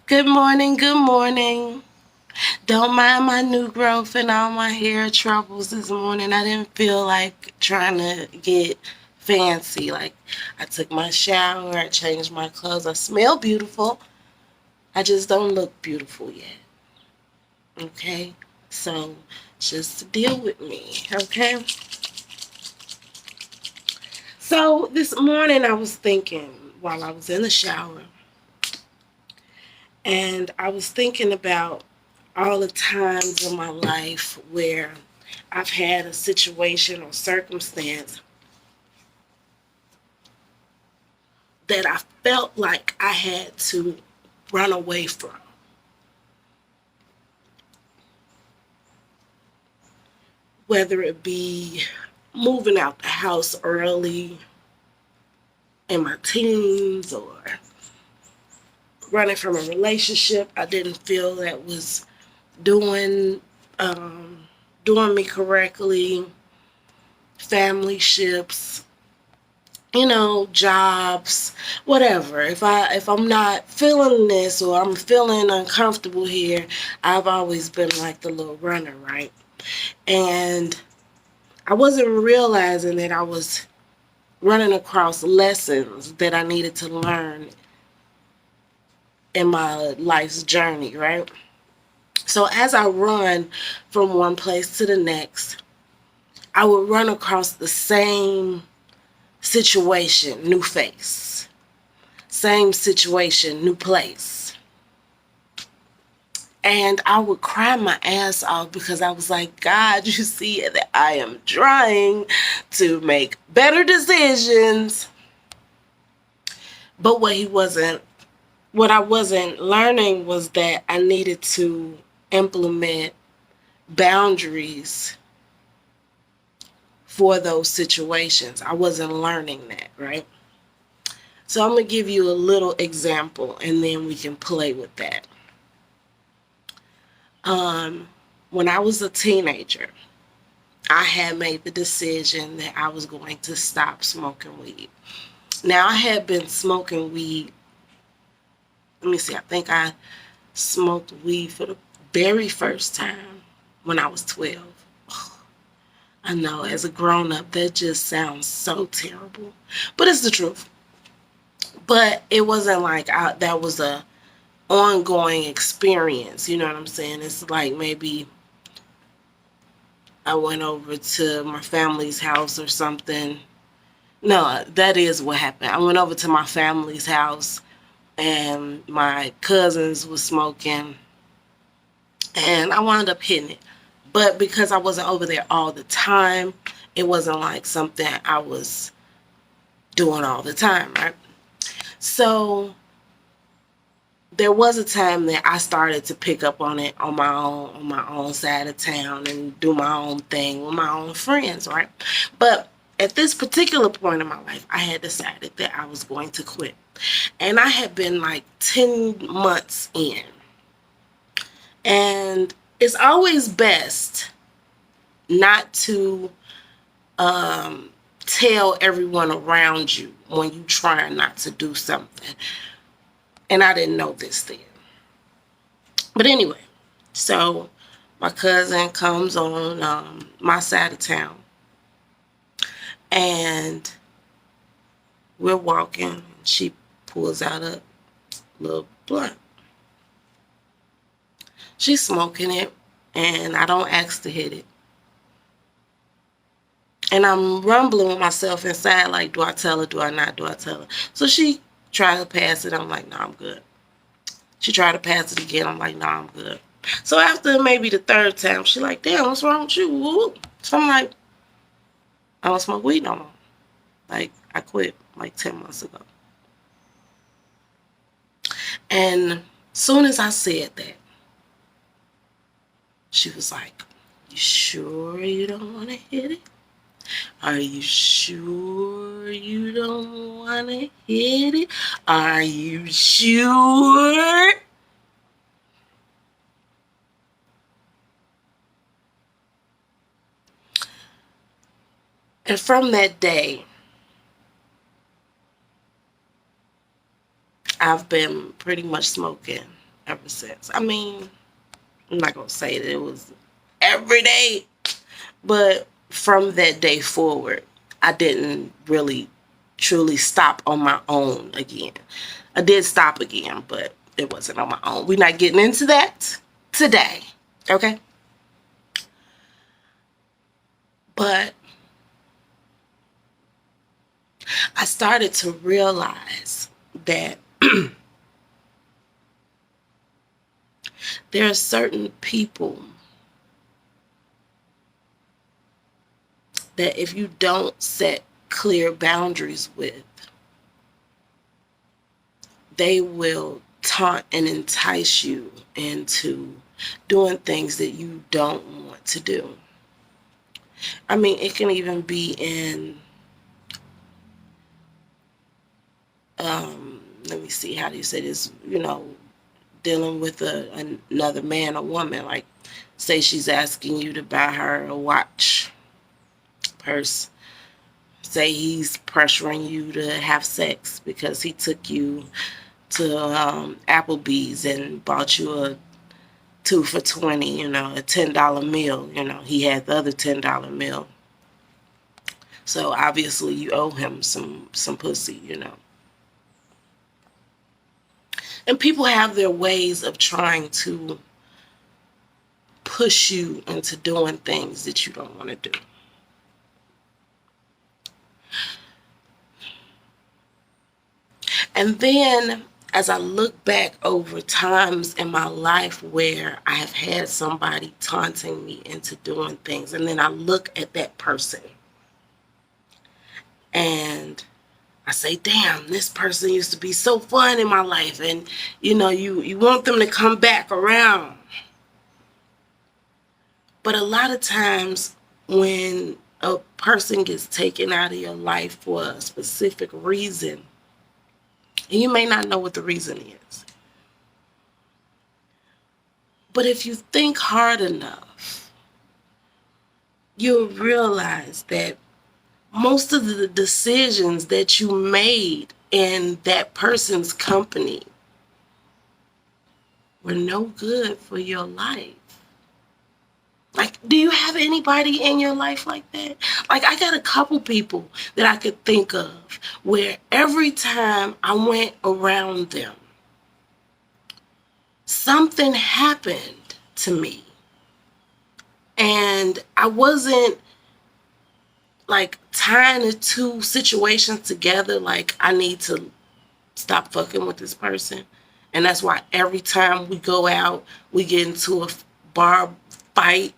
Good morning, good morning. Don't mind my new growth and all my hair troubles this morning. I didn't feel like trying to get fancy. Like, I took my shower, I changed my clothes. I smell beautiful. I just don't look beautiful yet. Okay? So, just deal with me. Okay? So, this morning I was thinking while I was in the shower, and I was thinking about all the times in my life where I've had a situation or circumstance that I felt like I had to run away from. Whether it be moving out the house early in my teens or running from a relationship I didn't feel that was doing um, doing me correctly, family ships, jobs, whatever. If I'm not feeling this or I'm feeling uncomfortable here, I've always been like the little runner, right? And I wasn't realizing that I was running across lessons that I needed to learn in my life's journey, right? So as I run from one place to the next, I would run across the same situation, new face. Same situation, new place. And I would cry my ass off because I was like, God, you see that I am trying to make better decisions. But what I wasn't learning was that I needed to implement boundaries for those situations. I wasn't learning that, right? So I'm going to give you a little example and then we can play with that. When I was a teenager, I had made the decision that I was going to stop smoking weed. Now, I had been smoking weed. Let me see, I think I smoked weed for the very first time when I was 12. I know, as a grown up, that just sounds so terrible, but it's the truth. But it wasn't like that was a ongoing experience. You know what I'm saying? It's like maybe I went over to my family's house or something. No, that is what happened. I went over to my family's house and my cousins was smoking and I wound up hitting it. But because I wasn't over there all the time, it wasn't like something I was doing all the time, right? So there was a time that I started to pick up on it on my own side of town and do my own thing with my own friends, right? But at this particular point in my life, I had decided that I was going to quit. And I had been like 10 months in. And it's always best not to tell everyone around you when you try not to do something. And I didn't know this then. But anyway, so my cousin comes on my side of town. And we're walking. She pulls out a little blunt. She's smoking it. And I don't ask to hit it. And I'm rumbling with myself inside, like, do I tell her? Do I not? Do I tell her? So she tried to pass it. I'm like, no, I'm good. She tried to pass it again. I'm like, no, I'm good. So after maybe the third time, she's like, damn, what's wrong with you? Woo. So I'm like, I don't smoke weed no more. Like, I quit like 10 months ago. And soon as I said that, she was like, you sure you don't want to hit it? Are you sure you don't want to hit it? Are you sure? And from that day, I've been pretty much smoking ever since. I mean, I'm not going to say that it was every day, but from that day forward, I didn't really truly stop on my own again. I did stop again, but it wasn't on my own. We're not getting into that today, okay? But I started to realize that there are certain people that if you don't set clear boundaries with, they will taunt and entice you into doing things that you don't want to do. I mean, it can even be in, let me see, how do you say this, dealing with another man or woman. Like, say she's asking you to buy her a watch, purse. Say he's pressuring you to have sex because he took you to Applebee's and bought you a 2 for $20, a $10 meal. He had the other $10 meal. So obviously you owe him some pussy. And people have their ways of trying to push you into doing things that you don't want to do. And then as I look back over times in my life where I have had somebody taunting me into doing things, and then I look at that person and I say, damn, this person used to be so fun in my life, and you want them to come back around. But a lot of times when a person gets taken out of your life for a specific reason, and you may not know what the reason is, but if you think hard enough, you'll realize that most of the decisions that you made in that person's company were no good for your life. Like, do you have anybody in your life like that? Like, I got a couple people that I could think of where every time I went around them, something happened to me. And I wasn't like tying the two situations together, like I need to stop fucking with this person. And that's why every time we go out, we get into a bar fight,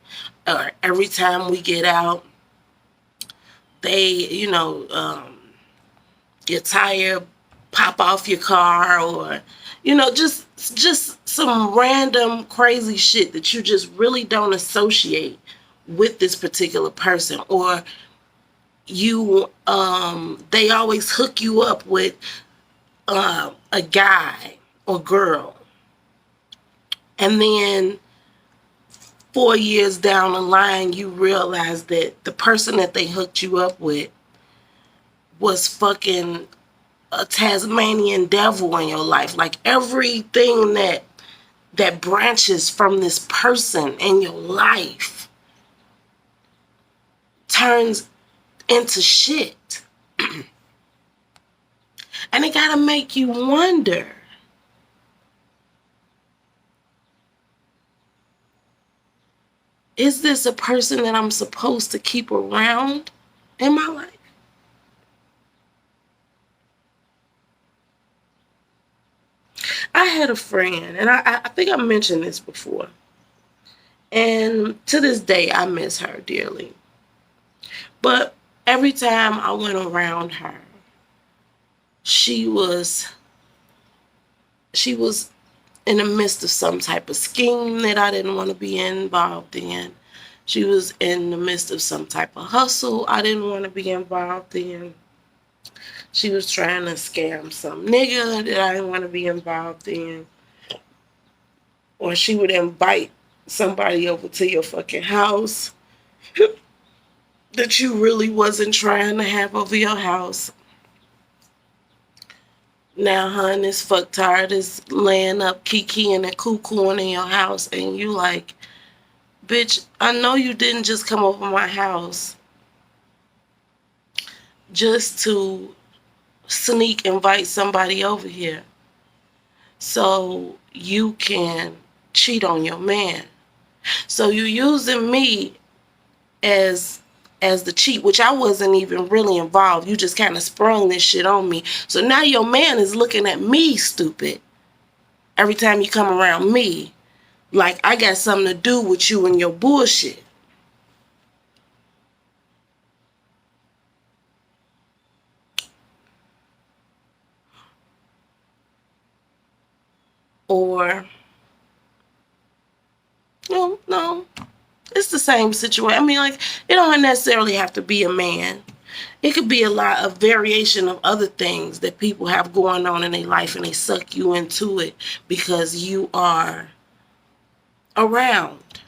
or every time we get out, they, your tire pop off your car, or, just some random crazy shit that you just really don't associate with this particular person. Or they always hook you up with a guy or girl, and then 4 years down the line you realize that the person that they hooked you up with was fucking a Tasmanian devil in your life. Like, everything that branches from this person in your life turns into shit. And it gotta make you wonder, is this a person that I'm supposed to keep around in my life? I had a friend, and I think I mentioned this before, and to this day I miss her dearly. But every time I went around her, she was in the midst of some type of scheme that I didn't want to be involved in. She was in the midst of some type of hustle I didn't want to be involved in. She was trying to scam some nigga that I didn't want to be involved in. Or she would invite somebody over to your fucking house that you really wasn't trying to have over your house. Now, hun, this fuck tired is laying up, kikiing and cuckooing in your house, and you like, bitch, I know you didn't just come over my house just to sneak invite somebody over here so you can cheat on your man. So you using me as the cheat, which I wasn't even really involved. You just kind of sprung this shit on me. So now your man is looking at me stupid every time you come around me, like I got something to do with you and your bullshit. Or no, it's the same situation. I mean, like, it don't necessarily have to be a man. It could be a lot of variation of other things that people have going on in their life, and they suck you into it because you are around.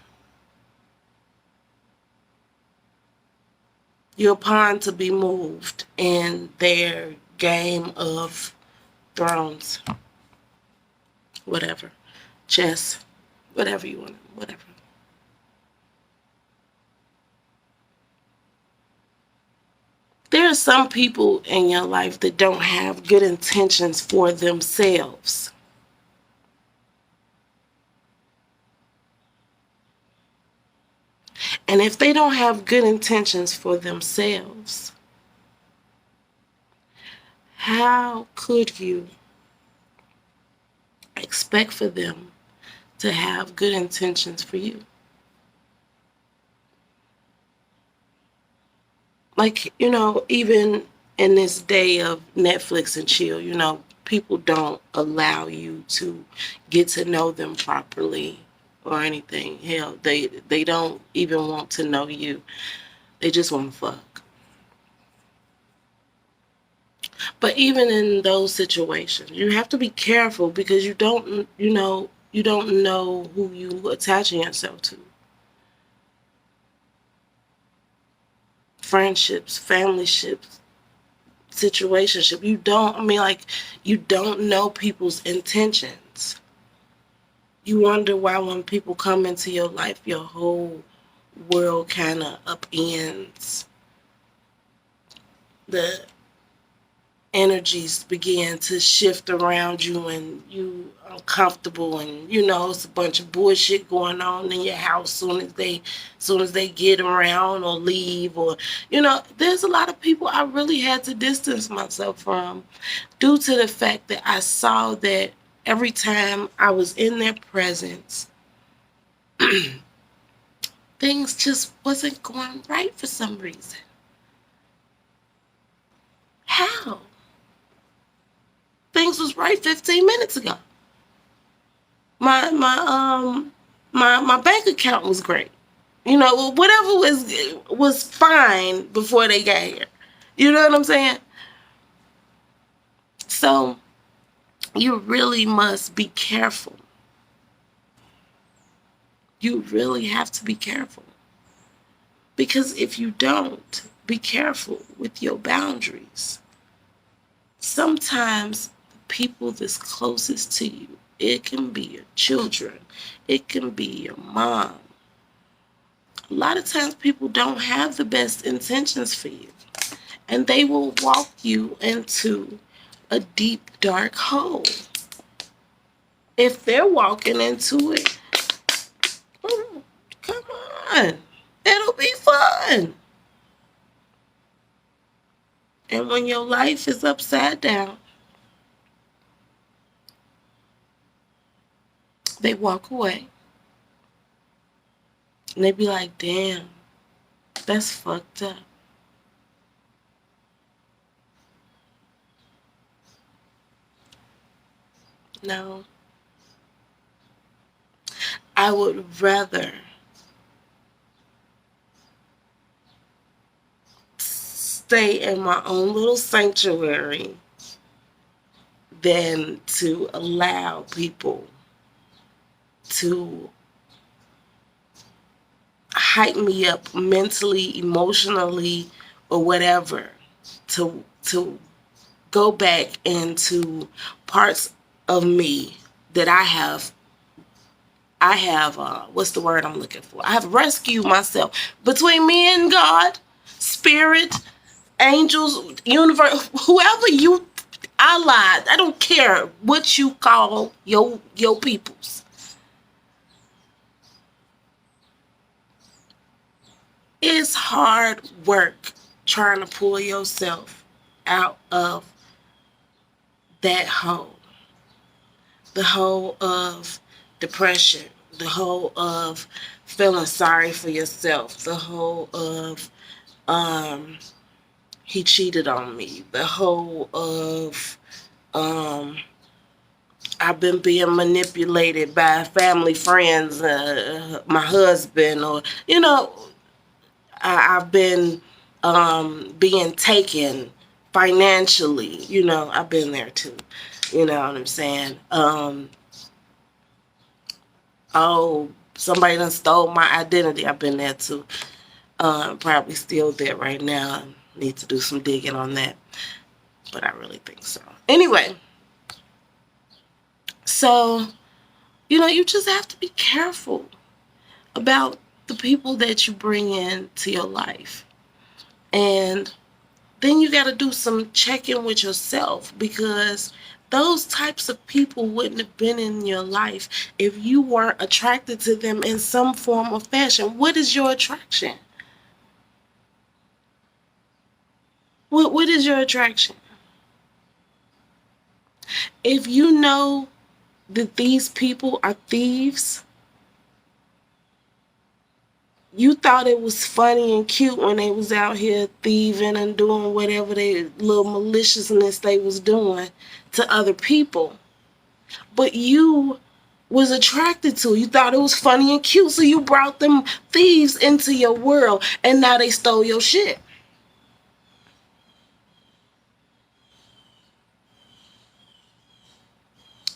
You're a pawn to be moved in their game of thrones. Whatever. Chess. Whatever you want. Whatever. There are some people in your life that don't have good intentions for themselves. And if they don't have good intentions for themselves, how could you expect for them to have good intentions for you? Like, even in this day of Netflix and chill, people don't allow you to get to know them properly or anything. Hell, they don't even want to know you. They just want to fuck. But even in those situations, you have to be careful because you don't know who you attaching yourself to. Friendships, family ships, situationship. You don't know people's intentions. You wonder why when people come into your life, your whole world kind of upends. The energies begin to shift around you and you uncomfortable, and it's a bunch of bullshit going on in your house soon as they get around or leave, or there's a lot of people I really had to distance myself from due to the fact that I saw that every time I was in their presence things just wasn't going right for some reason. How? Things was right 15 minutes ago. My bank account was great. Whatever was fine before they got here. You know what I'm saying? So you really must be careful. You really have to be careful. Because if you don't be careful with your boundaries, sometimes people that's closest to you, it can be your children, it can be your mom. A lot of times people don't have the best intentions for you, and they will walk you into a deep, dark hole. If they're walking into it, come on, it'll be fun. And when your life is upside down, they walk away. And they be like, damn, that's fucked up. No. I would rather stay in my own little sanctuary than to allow people to hype me up mentally, emotionally, or whatever to go back into parts of me that what's the word I'm looking for? I have rescued myself between me and God, spirit, angels, universe, whoever you allied. I don't care what you call your peoples. It's hard work trying to pull yourself out of that hole. The hole of depression, the whole of feeling sorry for yourself, the whole of he cheated on me, the whole of I've been being manipulated by family friends, my husband, or I've been being taken financially. I've been there too. You know what I'm saying? Oh, somebody done stole my identity. I've been there too. Probably still there right now. Need to do some digging on that. But I really think so. Anyway, so, you just have to be careful about the people that you bring into your life. And then you got to do some checking with yourself, because those types of people wouldn't have been in your life if you weren't attracted to them in some form or fashion. What is your attraction? What is your attraction? If you know that these people are thieves, you thought it was funny and cute when they was out here thieving and doing whatever they little maliciousness they was doing to other people. But you was attracted to it. You thought it was funny and cute, so you brought them thieves into your world, and now they stole your shit.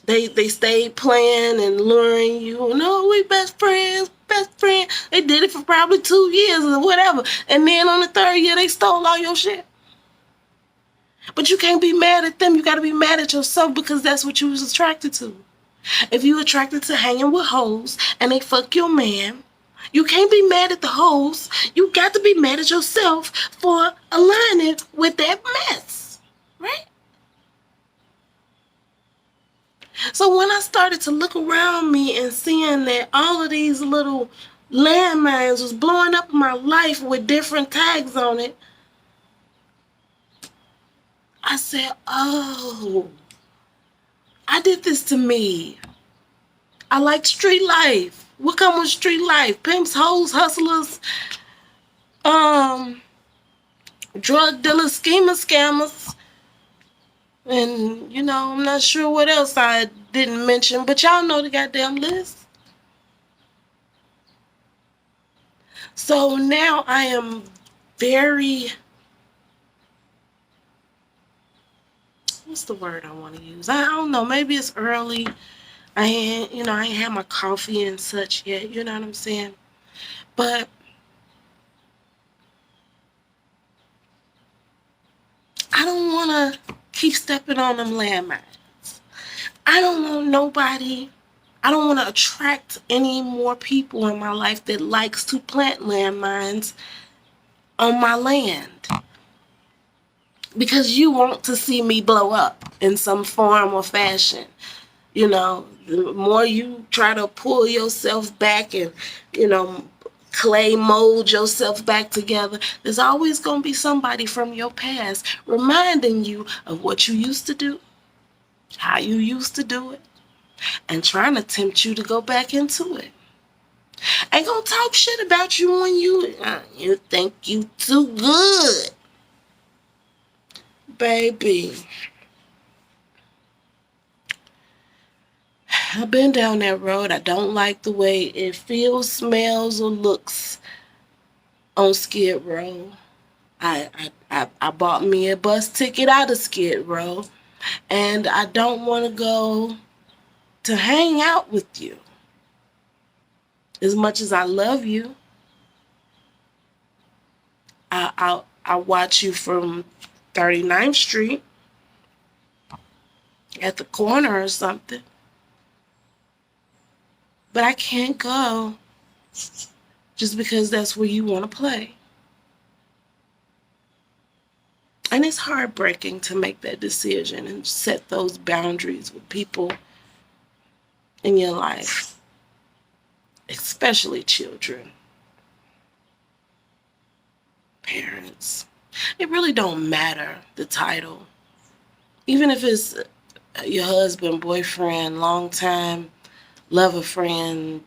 They stayed playing and luring you. No, we best friends, best friend. They did it for probably 2 years or whatever. And then on the 3rd year, they stole all your shit. But you can't be mad at them. You got to be mad at yourself, because that's what you was attracted to. If you attracted to hanging with hoes and they fuck your man, you can't be mad at the hoes. You got to be mad at yourself for aligning with that mess, right? So when I started to look around me and seeing that all of these little landmines was blowing up in my life with different tags on it, I said, oh, I did this to me. I like street life. What come with street life? Pimps, hoes, hustlers, drug dealers, schemers, scammers. And, I'm not sure what else I didn't mention, but y'all know the goddamn list. So now I am very, what's the word I want to use? I don't know. Maybe it's early. I ain't had my coffee and such yet. You know what I'm saying? But I don't want to keep stepping on them landmines. I don't want to attract any more people in my life that likes to plant landmines on my land. Because you want to see me blow up in some form or fashion. The more you try to pull yourself back and, clay mold yourself back together, there's always going to be somebody from your past reminding you of what you used to do, how you used to do it, and trying to tempt you to go back into it. Ain't gonna talk shit about you when you think you too good. Baby, I've been down that road. I don't like the way it feels, smells, or looks on Skid Row. I bought me a bus ticket out of Skid Row, and I don't want to go to hang out with you. As much as I love you, I watch you from 39th Street, at the corner or something. But I can't go just because that's where you want to play. And it's heartbreaking to make that decision and set those boundaries with people in your life, especially children, parents. It really don't matter the title. Even if it's your husband, boyfriend, long time lover, friend,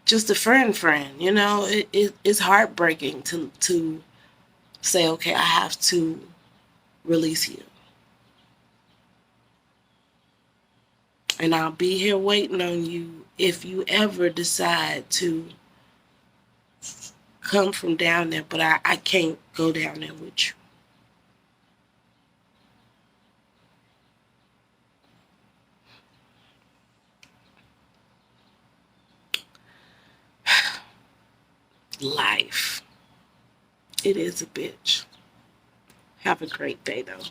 just a friend, it's heartbreaking to say, okay, I have to release you. And I'll be here waiting on you if you ever decide to come from down there, but I can't go down there with you. Life. It is a bitch. Have a great day, though.